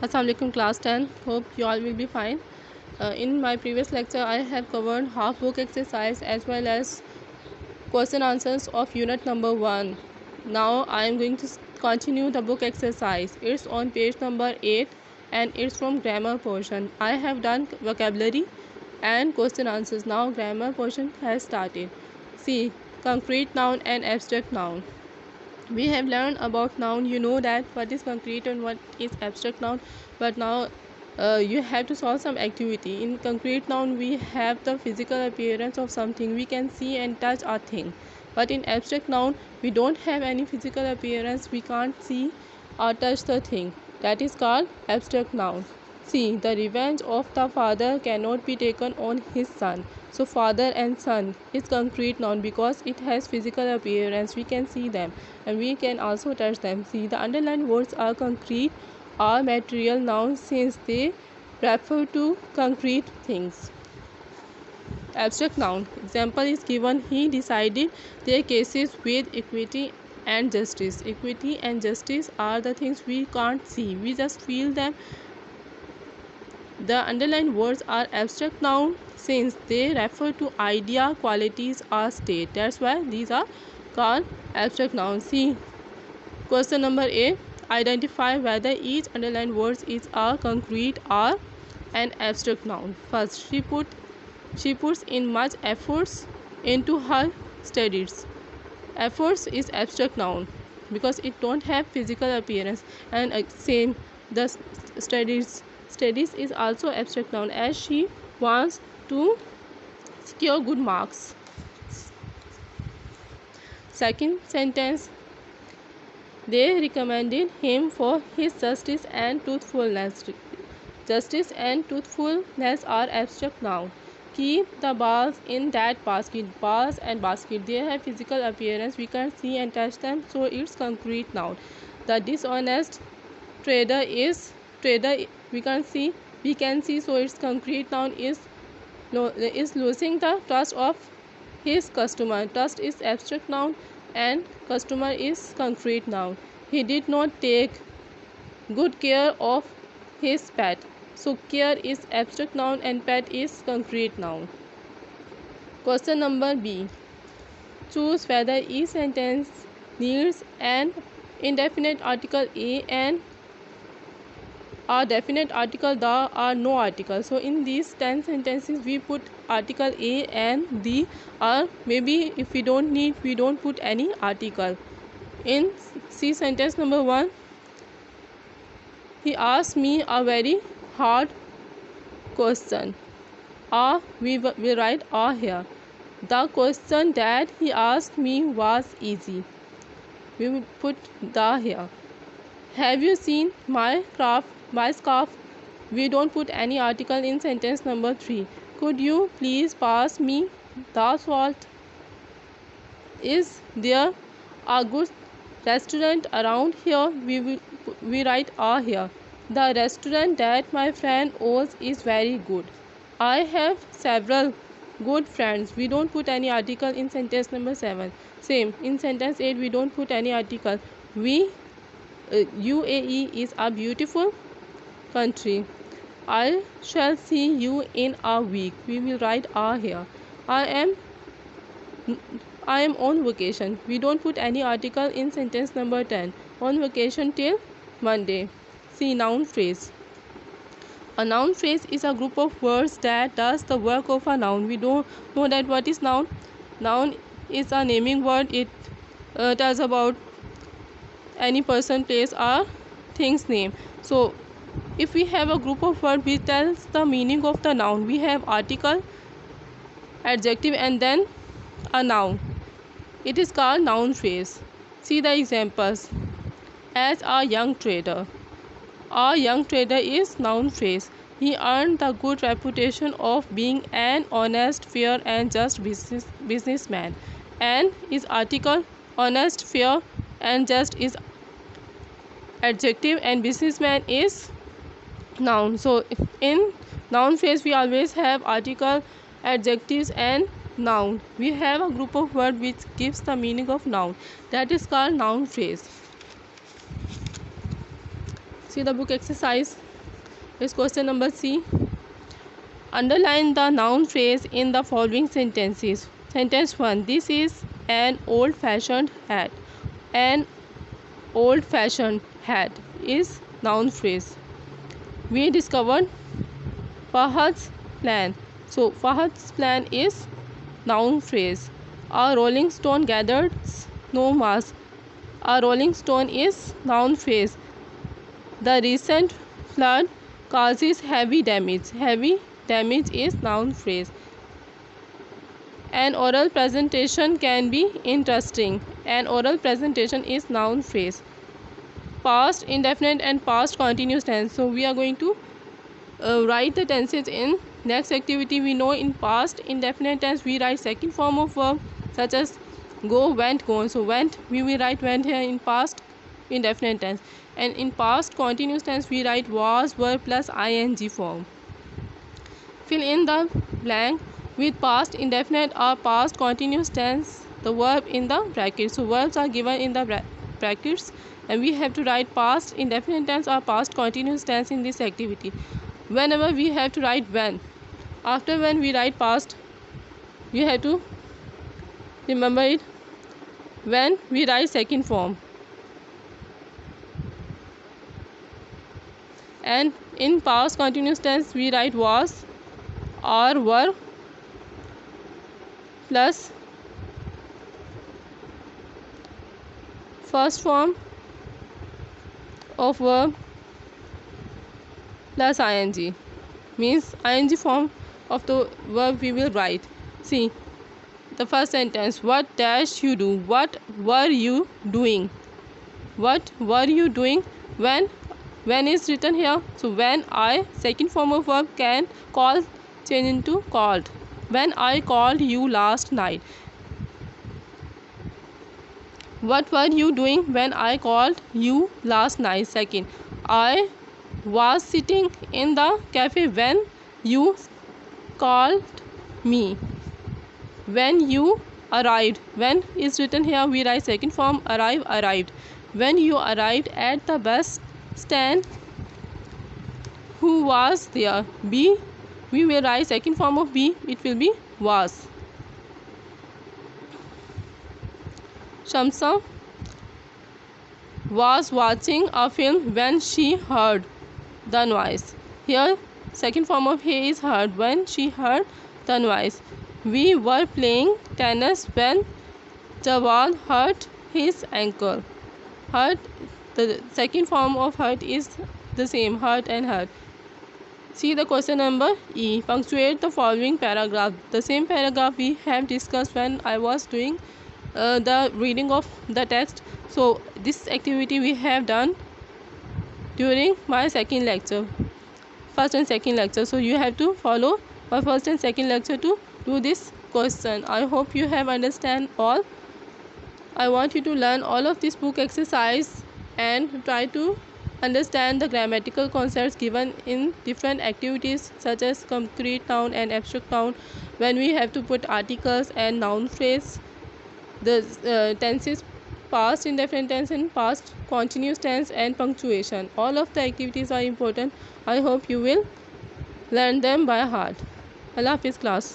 Assalamualaikum class 10. Hope you all will be fine. In my previous lecture I have covered half book exercise as well as question answers of unit number 1. Now I am going to continue the book exercise. It's on page number 8 and it's from grammar portion. I have done vocabulary and question answers. Now grammar portion has started. See, concrete noun and abstract noun. We have learned about noun. You know that what is concrete and what is abstract noun, but now you have to solve some activity. In concrete noun we have the physical appearance of something, we can see and touch a thing, but in abstract noun we don't have any physical appearance, we can't see or touch the thing. That is called abstract noun. See, the revenge of the father cannot be taken on his son. So father and son is concrete noun because it has physical appearance, we can see them and we can also touch them. See, the underlined words are concrete or material nouns since they refer to concrete things. Abstract noun example is given. He decided their cases with equity and justice. Equity and justice are the things we can't see, we just feel them. The underlined words are abstract noun since they refer to idea, qualities or state. That's why these are called abstract nouns. See, question number A. Identify whether each underlined word is a concrete or an abstract noun. First, she puts in much efforts into her studies. Efforts is abstract noun because it don't have physical appearance, and same the studies is also abstract noun as she wants to secure good marks. Second sentence, they recommended him for his justice and truthfulness. Justice and truthfulness are abstract noun. Keep the balls in that basket. Balls and basket, they have physical appearance, we can see and touch them, so it's concrete noun. The dishonest trader is we can see, so its concrete noun is losing the trust of his customer. Trust is abstract noun and customer is concrete noun. He did not take good care of his pet, so care is abstract noun and pet is concrete noun. Question number B. Choose whether each sentence needs an indefinite article a and a definite article the or no article. So in these 10 sentences we put article a and the, or maybe if we don't need, we don't put any article. In C sentence number 1, he asked me a very hard question. We write a here. The question that he asked me was easy. We will put the here. Have you seen my scarf? We don't put any article in sentence number 3. Could you please pass me the salt? Is there a good restaurant around here? We write a here. The restaurant that my friend owns is very good. I have several good friends. We don't put any article in sentence number 7. Same in sentence 8, we don't put any article. UAE is a beautiful country. I shall see you in a week. We will write a here. I am on vacation. We don't put any article in sentence number 10. On vacation till Monday. See, noun phrase. A noun phrase is a group of words that does the work of a noun. We don't know that what is noun. Noun is a naming word. It tells about any person, place or thing's name. So if we have a group of words which tells the meaning of the noun, we have article, adjective and then a noun. It is called noun phrase. See the examples. As a young trader. A young trader is noun phrase. He earned the good reputation of being an honest, fair and just businessman. And is article, honest, fair and just is adjective and businessman is noun. So in noun phrase we always have article, adjectives and noun. We have a group of words which gives the meaning of noun. That is called noun phrase. See the book exercise. Is question number C. Underline the noun phrase in the following sentences. Sentence 1. This is an old-fashioned hat. An old-fashioned hat is noun phrase. We discovered Fahad's plan. So Fahad's plan is noun phrase. A rolling stone gathered no mass. A rolling stone is noun phrase. The recent flood causes heavy damage. Heavy damage is noun phrase. An oral presentation can be interesting. An oral presentation is noun phrase. Past indefinite and past continuous tense. So we are going to write the tenses in next activity. We know in past indefinite tense we write second form of verb such as go, went, gone. So went, we will write went here in past indefinite tense, and in past continuous tense we write was, were plus ing form. Fill in the blank with past indefinite or past continuous tense the verb in the brackets. So verbs are given in the brackets and we have to write past indefinite tense or past continuous tense in this activity. Whenever we have to write when, after when we write past, we have to remember it. When we write second form, and in past continuous tense we write was or were plus first form of verb plus ing, means ing form of the verb we will write. See the first sentence, what dash you do, what were you doing, what were you doing when is written here. So when I, second form of verb can call change into called. When I called you last night. What were you doing when I called you last night. Second, I was sitting in the cafe when you called me. When you arrived, when is written here we write second form arrive, arrived. When you arrived at the bus stand, who was there. Be, we will write second form of be, it will be was. Shamsa was watching a film when she heard the noise. Here second form of he is heard, when she heard the noise. We were playing tennis when Jawad hurt his ankle. Hurt, the second form of hurt is the same, hurt and hurt. See the question number E. Punctuate the following paragraph. The same paragraph we have discussed when I was doing the reading of the text. So this activity we have done during my second lecture, first and second lecture. So you have to follow my first and second lecture to do this question. I hope you have understand all. I want you to learn all of this book exercise and try to understand the grammatical concepts given in different activities such as concrete noun and abstract noun, when we have to put articles and noun phrase, the tenses past indefinite tense and past continuous tense, and punctuation. All of the activities are important. I hope you will learn them by heart. Allah Hafiz class.